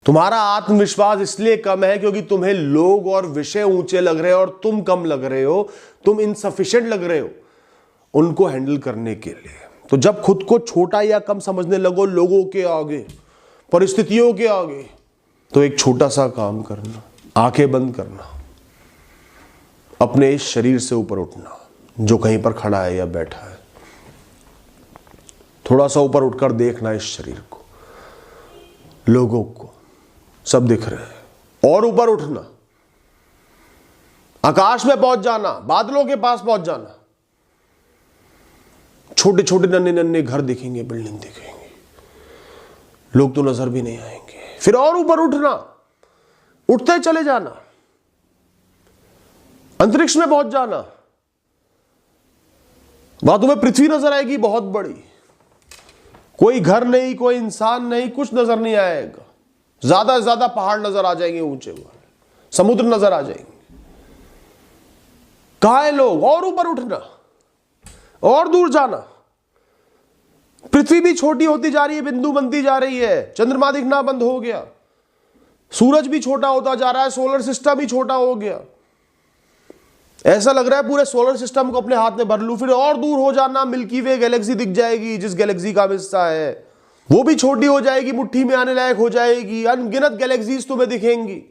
तुम्हारा आत्मविश्वास इसलिए कम है क्योंकि तुम्हें लोग और विषय ऊंचे लग रहे हो और तुम कम लग रहे हो, तुम इनसफिशिएंट लग रहे हो उनको हैंडल करने के लिए। तो जब खुद को छोटा या कम समझने लगो लोगों के आगे, परिस्थितियों के आगे, तो एक छोटा सा काम करना, आंखें बंद करना, अपने इस शरीर से ऊपर उठना जो कहीं पर खड़ा है या बैठा है, थोड़ा सा ऊपर उठकर देखना इस शरीर को, लोगों को, सब दिख रहे हैं, और ऊपर उठना, आकाश में पहुंच जाना, बादलों के पास पहुंच जाना, छोटे छोटे नन्हे नन्हे घर दिखेंगे, बिल्डिंग दिखेंगे, लोग तो नजर भी नहीं आएंगे। फिर और ऊपर उठना, उठते चले जाना, अंतरिक्ष में पहुंच जाना, वहां तुम्हें पृथ्वी नजर आएगी बहुत बड़ी, कोई घर नहीं, कोई इंसान नहीं, कुछ नजर नहीं आएगा, ज्यादा से ज्यादा पहाड़ नजर आ जाएंगे ऊंचे वाले, समुद्र नजर आ जाएंगे। कहां है लोग? और ऊपर उठना, और दूर जाना, पृथ्वी भी छोटी होती जा रही है, बिंदु बनती जा रही है, चंद्रमा दिखना बंद हो गया, सूरज भी छोटा होता जा रहा है, सोलर सिस्टम भी छोटा हो गया, ऐसा लग रहा है पूरे सोलर सिस्टम को अपने हाथ में भर लूं। फिर और दूर हो जाना, मिल्की वे गैलेक्सी दिख जाएगी, जिस गैलेक्सी का हिस्सा है वो भी छोटी हो जाएगी, मुट्ठी में आने लायक हो जाएगी, अनगिनत गैलेक्सीज तुम्हें दिखेंगी,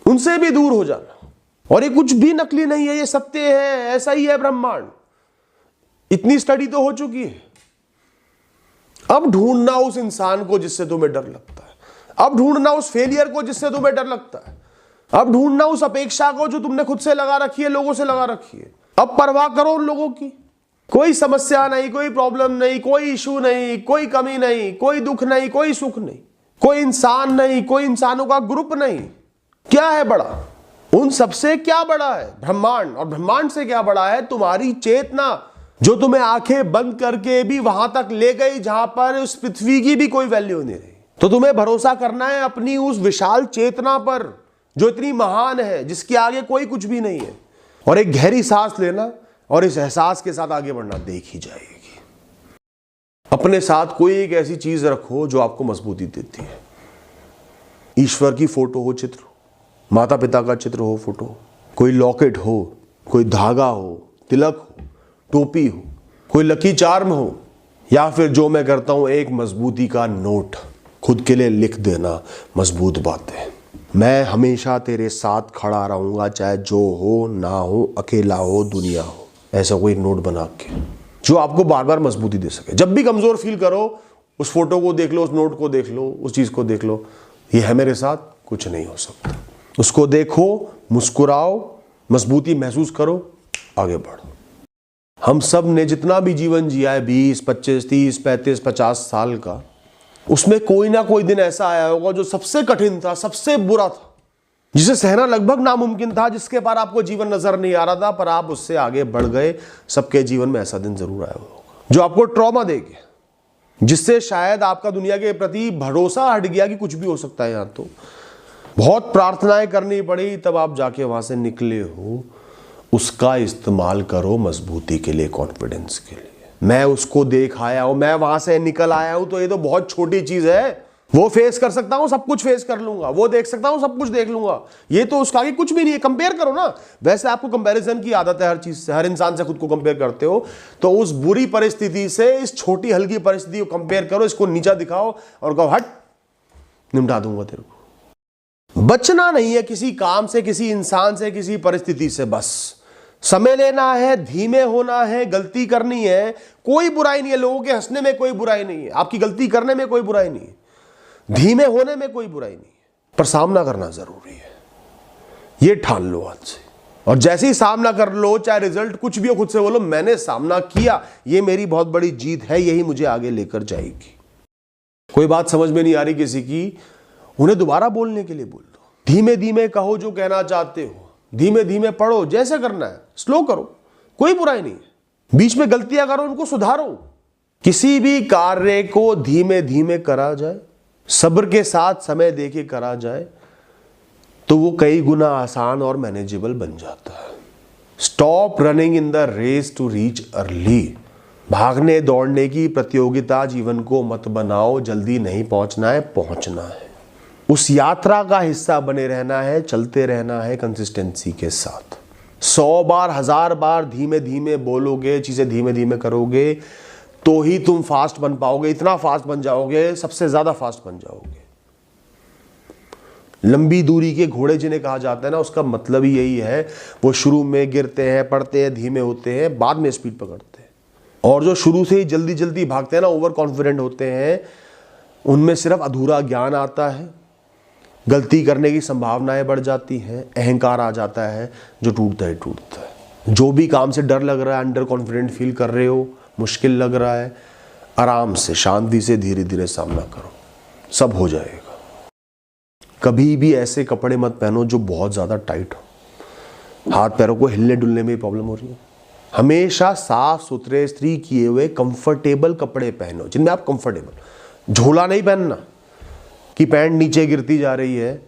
उनसे भी दूर हो जाना। और ये कुछ भी नकली नहीं है, ये सत्य है, ऐसा ही है ब्रह्मांड, इतनी स्टडी तो हो चुकी है। अब ढूंढना उस इंसान को जिससे तुम्हें डर लगता है, अब ढूंढना उस फेलियर को जिससे तुम्हें डर लगता है, अब ढूंढना उस अपेक्षा को जो तुमने खुद से लगा रखी है, लोगों से लगा रखी है। अब परवाह करो उन लोगों की, कोई समस्या नहीं, कोई प्रॉब्लम नहीं, कोई इशू नहीं, कोई कमी नहीं, कोई दुख नहीं, कोई सुख नहीं, कोई इंसान नहीं, कोई इंसानों का ग्रुप नहीं। क्या है बड़ा? उन सबसे क्या बड़ा है? ब्रह्मांड। और ब्रह्मांड से क्या बड़ा है? तुम्हारी चेतना, जो तुम्हें आंखें बंद करके भी वहां तक ले गई जहां पर उस पृथ्वी की भी कोई वैल्यू नहीं रही। तो तुम्हें भरोसा करना है अपनी उस विशाल चेतना पर जो इतनी महान है, जिसके आगे कोई कुछ भी नहीं है, और एक गहरी सांस लेना और इस एहसास के साथ आगे बढ़ना। देखी जाएगी। अपने साथ कोई एक ऐसी चीज रखो जो आपको मजबूती देती है। ईश्वर की फोटो हो, चित्र, माता पिता का चित्र हो, फोटो, कोई लॉकेट हो, कोई धागा हो, तिलक हो, टोपी हो, कोई लकी चार्म हो, या फिर जो मैं करता हूं एक मजबूती का नोट खुद के लिए लिख देना, मजबूत बातें। मैं हमेशा तेरे साथ खड़ा रहूंगा, चाहे जो हो ना हो, अकेला हो, दुनिया हो। ऐसा कोई नोट बना के जो आपको बार बार मजबूती दे सके। जब भी कमजोर फील करो, उस फोटो को देख लो, उस नोट को देख लो, उस चीज को देख लो, ये है मेरे साथ, कुछ नहीं हो सकता। उसको देखो, मुस्कुराओ, मजबूती महसूस करो, आगे बढ़ो। हम सब ने जितना भी जीवन जिया है, 20, 25, 30, 35, 50 साल का, उसमें कोई ना कोई दिन ऐसा आया होगा जो सबसे कठिन था, सबसे बुरा था, जिसे सहना लगभग नामुमकिन था, जिसके पार आपको जीवन नजर नहीं आ रहा था, पर आप उससे आगे बढ़ गए। सबके जीवन में ऐसा दिन जरूर आया होगा जो आपको ट्रॉमा दे गया, जिससे शायद आपका दुनिया के प्रति भरोसा हट गया कि कुछ भी हो सकता है। यहां तो बहुत प्रार्थनाएं करनी पड़ी, तब आप जाके वहां से निकले हो। उसका इस्तेमाल करो मजबूती के लिए, कॉन्फिडेंस के लिए। मैं उसको देख आया हूं, मैं वहां से निकल आया हूं, तो ये तो बहुत छोटी चीज है। वो फेस कर सकता हूं, सब कुछ फेस कर लूंगा, वो देख सकता हूं, सब कुछ देख लूंगा, ये तो उसका आगे कुछ भी नहीं है। कंपेयर करो ना। वैसे आपको कंपैरिजन की आदत है, हर चीज से, हर इंसान से खुद को कंपेयर करते हो। तो उस बुरी परिस्थिति से इस छोटी हल्की परिस्थिति को कंपेयर करो, इसको नीचा दिखाओ और कहो हट, निपटा दूंगा तेरे को। बचना नहीं है किसी काम से, किसी इंसान से, किसी परिस्थिति से। बस समय लेना है, धीमे होना है, गलती करनी है। कोई बुराई नहीं है, लोगों के हंसने में कोई बुराई नहीं है, आपकी गलती करने में कोई बुराई नहीं है, धीमे होने में कोई बुराई नहीं है, पर सामना करना जरूरी है। ये ठान लो आज से, और जैसे ही सामना कर लो, चाहे रिजल्ट कुछ भी हो, खुद से बोलो मैंने सामना किया, ये मेरी बहुत बड़ी जीत है, यही मुझे आगे लेकर जाएगी। कोई बात समझ में नहीं आ रही किसी की, उन्हें दोबारा बोलने के लिए बोल दो। धीमे धीमे कहो जो कहना चाहते हो, धीमे धीमे पढ़ो, जैसे करना है स्लो करो, कोई बुराई नहीं है। बीच में गलतियां करो, उनको सुधारो। किसी भी कार्य को धीमे धीमे करा जाए, सब्र के साथ समय देके करा जाए, तो वो कई गुना आसान और मैनेजेबल बन जाता है। Stop running in the race to reach early. भागने दौड़ने की प्रतियोगिता जीवन को मत बनाओ। जल्दी नहीं पहुंचना है, पहुंचना है। उस यात्रा का हिस्सा बने रहना है, चलते रहना है कंसिस्टेंसी के साथ। 100 बार 1000 बार धीमे धीमे बोलोगे, चीजें धीमे धीमे करोगे तो ही तुम फास्ट बन पाओगे। इतना फास्ट बन जाओगे, सबसे ज्यादा फास्ट बन जाओगे। लंबी दूरी के घोड़े जिन्हें कहा जाता है ना, उसका मतलब ही यही है। वो शुरू में गिरते हैं, पड़ते हैं, धीमे होते हैं, बाद में स्पीड पकड़ते हैं। और जो शुरू से ही जल्दी जल्दी भागते हैं ना, ओवर कॉन्फिडेंट होते हैं, उनमें सिर्फ अधूरा ज्ञान आता है, गलती करने की संभावनाएं बढ़ जाती हैं, अहंकार आ जाता है, जो टूटता है टूटता है। जो भी काम से डर लग रहा है, अंडर कॉन्फिडेंट फील कर रहे हो, मुश्किल लग रहा है, आराम से, शांति से, धीरे धीरे सामना करो, सब हो जाएगा। कभी भी ऐसे कपड़े मत पहनो जो बहुत ज्यादा टाइट हो, हाथ पैरों को हिलने डुलने में प्रॉब्लम हो रही है। हमेशा साफ सुथरे इस्त्री किए हुए कंफर्टेबल कपड़े पहनो, जिनमें आप कंफर्टेबल। झोला नहीं पहनना कि पैंट नीचे गिरती जा रही है,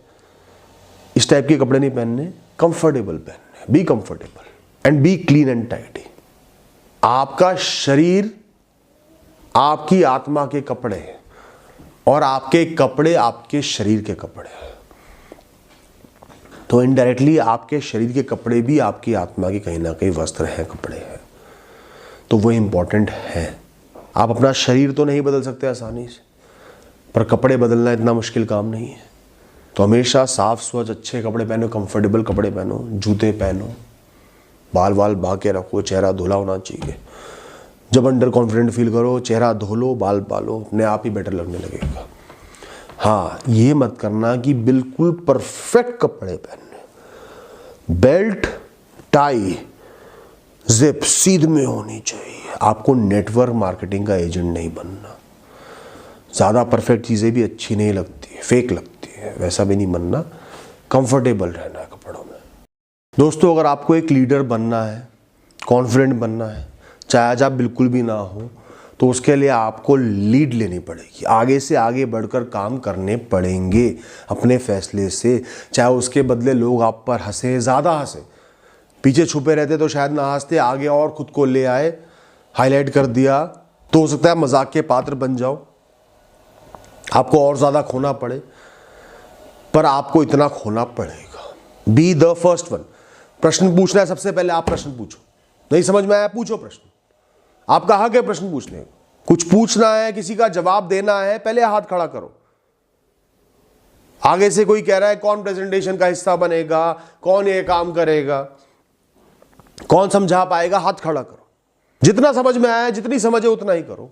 इस टाइप के कपड़े नहीं पहनने, कंफर्टेबल पहनने। Be comfortable and B clean and tidy. आपका शरीर आपकी आत्मा के कपड़े हैं और आपके कपड़े आपके शरीर के कपड़े हैं। तो इनडायरेक्टली आपके शरीर के कपड़े भी आपकी आत्मा के कहीं ना कहीं वस्त्र हैं, कपड़े हैं। तो वो इंपॉर्टेंट है। आप अपना शरीर तो नहीं बदल सकते आसानी से, पर कपड़े बदलना इतना मुश्किल काम नहीं है। तो हमेशा साफ स्वच्छ अच्छे कपड़े पहनो, कंफर्टेबल कपड़े पहनो, जूते पहनो, बाल वाल बहा के रखो, चेहरा धुला होना चाहिए। जब अंडर कॉन्फिडेंट फील करो, चेहरा धो लो, बाल पालो, अपने आप ही बेटर लगने लगेगा। हाँ, ये मत करना कि बिल्कुल परफेक्ट कपड़े पहनने, बेल्ट टाई जिप सीध में होनी चाहिए। आपको नेटवर्क मार्केटिंग का एजेंट नहीं बनना। ज़्यादा परफेक्ट चीज़ें भी अच्छी नहीं लगती है, फेक लगती है, वैसा भी नहीं बनना। कंफर्टेबल रहना है कपड़ों में। दोस्तों, अगर आपको एक लीडर बनना है, कॉन्फिडेंट बनना है, चाहे आज आप बिल्कुल भी ना हो, तो उसके लिए आपको लीड लेनी पड़ेगी। आगे से आगे बढ़कर काम करने पड़ेंगे अपने फैसले से। चाहे उसके बदले लोग आप पर हंसे, ज़्यादा हंसे, पीछे छुपे रहते तो शायद ना हंसते, आगे और खुद को ले आए, हाईलाइट कर दिया तो हो सकता है मजाक के पात्र बन जाओ, आपको और ज़्यादा खोना पड़े, पर आपको इतना खोना पड़ेगा। Be the first one. प्रश्न पूछना है, सबसे पहले आप प्रश्न पूछो। नहीं समझ में आया, पूछो प्रश्न। आपका हक है प्रश्न पूछने का। कुछ पूछना है, किसी का जवाब देना है, पहले हाथ खड़ा करो। आगे से कोई कह रहा है कौन प्रेजेंटेशन का हिस्सा बनेगा, कौन ये काम करेगा, कौन समझा पाएगा, हाथ खड़ा करो। जितना समझ में आया, जितनी समझ है उतना ही करो,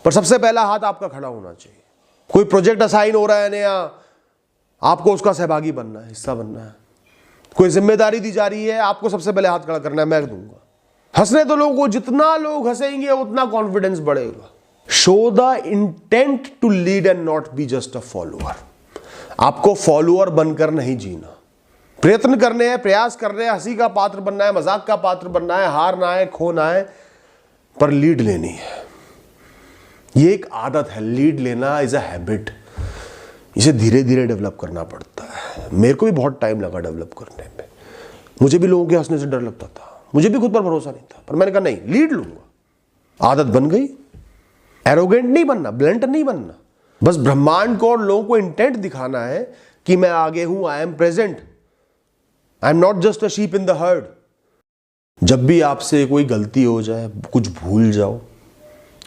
पर सबसे पहला हाथ आपका खड़ा होना चाहिए। कोई प्रोजेक्ट असाइन हो रहा है नया, आपको उसका सहभागी बनना है, हिस्सा बनना है। कोई जिम्मेदारी दी जा रही है, आपको सबसे पहले हाथ खड़ा करना है, मैं दूंगा। हंसने तो लोगों को, जितना लोग हंसेंगे उतना कॉन्फिडेंस बढ़ेगा। Show the intent to lead and not be just a follower. आपको फॉलोअर बनकर नहीं जीना, प्रयत्न करने हैं, प्रयास कर रहे हैं, हंसी का पात्र बनना है, मजाक का पात्र बनना है, हारना है, खोना है, पर लीड लेनी है। ये एक आदत है, लीड लेना इज अ हैबिट। इसे धीरे धीरे डेवलप करना पड़ता है। मेरे को भी बहुत टाइम लगा डेवलप करने में। मुझे भी लोगों के हंसने से डर लगता था, मुझे भी खुद पर भरोसा नहीं था, पर मैंने कहा नहीं, लीड लूंगा। आदत बन गई। एरोगेंट नहीं बनना, ब्लंट नहीं बनना, बस ब्रह्मांड को और लोगों को इंटेंट दिखाना है कि मैं आगे हूं, I am present, I am not just a sheep in the heard. जब भी आपसे कोई गलती हो जाए, कुछ भूल जाओ,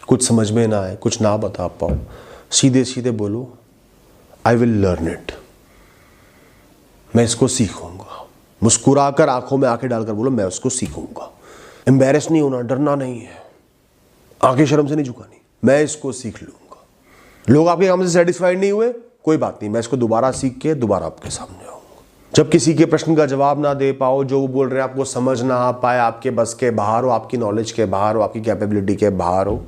कुछ समझ में ना आए, कुछ ना बता पाओ, सीधे सीधे बोलो आई विल लर्न इट, मैं इसको सीखूंगा। मुस्कुराकर आंखों में आंखें डालकर बोलो मैं उसको सीखूंगा। एम्बैरेस नहीं होना, डरना नहीं है, आंखें शर्म से नहीं झुकानी, मैं इसको सीख लूंगा। लोग आपके काम से सेटिस्फाइड नहीं हुए, कोई बात नहीं, मैं इसको दोबारा सीख के दोबारा आपके सामने आऊंगा। जब किसी के प्रश्न का जवाब ना दे पाओ, जो वो बोल रहे हैं आपको समझ ना आ पाए, आपके बस के बाहर हो, आपकी नॉलेज के बाहर हो, आपकी कैपेबिलिटी के बाहर हो,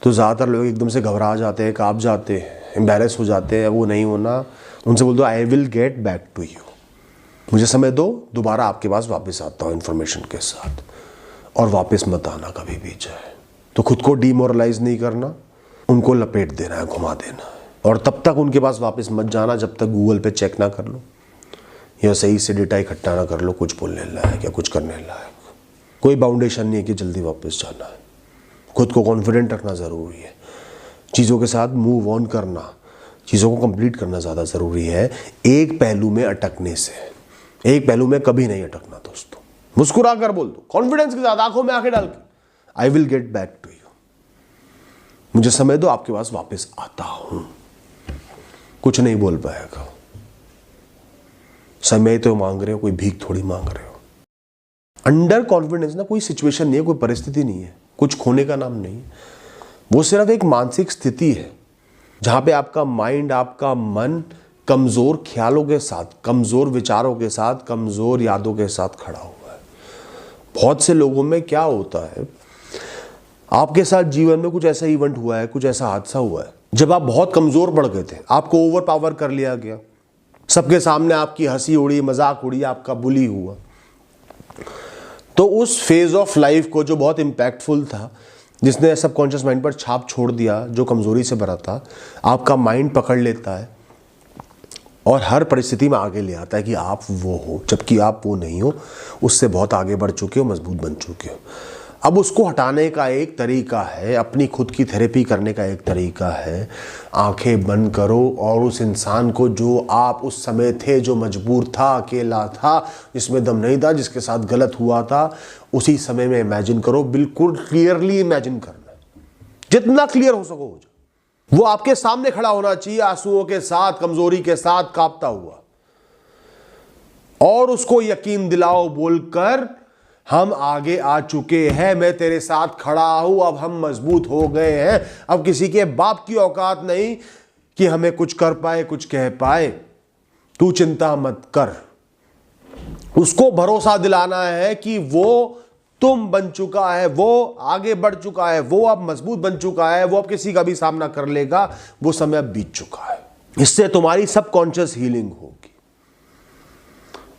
तो ज़्यादातर लोग एकदम से घबरा जाते हैं, कांप जाते हैं, एम्बैरेस हो जाते हैं। वो नहीं होना, उनसे बोल दो I will get back to you, मुझे समय दो, दोबारा आपके पास वापस आता हूँ इन्फॉर्मेशन के साथ, और वापस मत आना कभी भी जाए। तो खुद को डीमोरलाइज नहीं करना, उनको लपेट देना है, घुमा देना है, और तब तक उनके पास वापस मत जाना जब तक गूगल पे चेक ना कर लो या सही से डेटा इकट्ठा ना कर लो कुछ बोलने लायक या कुछ करने लायक। कोई बाउंडेशन नहीं है कि जल्दी वापस जाना है। खुद को कॉन्फिडेंट रखना ज़रूरी है, चीज़ों के साथ मूव ऑन करना, चीज़ों को कंप्लीट करना ज़्यादा ज़रूरी है एक पहलू में अटकने से। एक पहलू में कभी नहीं अटकना दोस्तों। मुस्कुरा कर बोल दो, कॉन्फिडेंस के साथ, आंखों में आंखें डाल के, I will get back to you. मुझे समय दो, आपके पास वापस आता हूं। कुछ नहीं बोल पाएगा। समय तो मांग रहे हो, कोई भीख थोड़ी मांग रहे हो। अंडर कॉन्फिडेंस ना कोई सिचुएशन नहीं है, कोई परिस्थिति नहीं है, कुछ खोने का नाम नहीं है। वो सिर्फ एक मानसिक स्थिति है जहां पे आपका माइंड, आपका मन कमजोर ख्यालों के साथ, कमजोर विचारों के साथ, कमजोर यादों के साथ खड़ा हुआ है। बहुत से लोगों में क्या होता है, आपके साथ जीवन में कुछ ऐसा इवेंट हुआ है, कुछ ऐसा हादसा हुआ है जब आप बहुत कमजोर पड़ गए थे, आपको ओवर पावर कर लिया गया, सबके सामने आपकी हंसी उड़ी, मजाक उड़ी, आपका बुली हुआ। तो उस फेज ऑफ लाइफ को जो बहुत इम्पैक्टफुल था, जिसने सबकॉन्शियस माइंड पर छाप छोड़ दिया, जो कमजोरी से भरा था, आपका माइंड पकड़ लेता है और हर परिस्थिति में आगे ले आता है कि आप वो हो, जबकि आप वो नहीं हो, उससे बहुत आगे बढ़ चुके हो, मजबूत बन चुके हो। अब उसको हटाने का एक तरीका है, अपनी खुद की थेरेपी करने का एक तरीका है, आंखें बंद करो और उस इंसान को जो आप उस समय थे, जो मजबूर था, अकेला था, जिसमें दम नहीं था, जिसके साथ गलत हुआ था, उसी समय में इमेजिन करो। बिल्कुल क्लियरली इमेजिन करना है, जितना क्लियर हो सको हो जाए। वो आपके सामने खड़ा होना चाहिए, आंसुओं के साथ, कमजोरी के साथ, कांपता हुआ, और उसको यकीन दिलाओ बोलकर, हम आगे आ चुके हैं, मैं तेरे साथ खड़ा हूं, अब हम मजबूत हो गए हैं, अब किसी के बाप की औकात नहीं कि हमें कुछ कर पाए, कुछ कह पाए, तू चिंता मत कर। उसको भरोसा दिलाना है कि वो तुम बन चुका है, वो आगे बढ़ चुका है, वो अब मजबूत बन चुका है, वो अब किसी का भी सामना कर लेगा, वो समय अब बीत चुका है। इससे तुम्हारी सबकॉन्शियस हीलिंग होगी।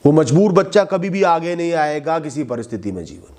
वो मजबूर बच्चा कभी भी आगे नहीं आएगा किसी परिस्थिति में जीवन।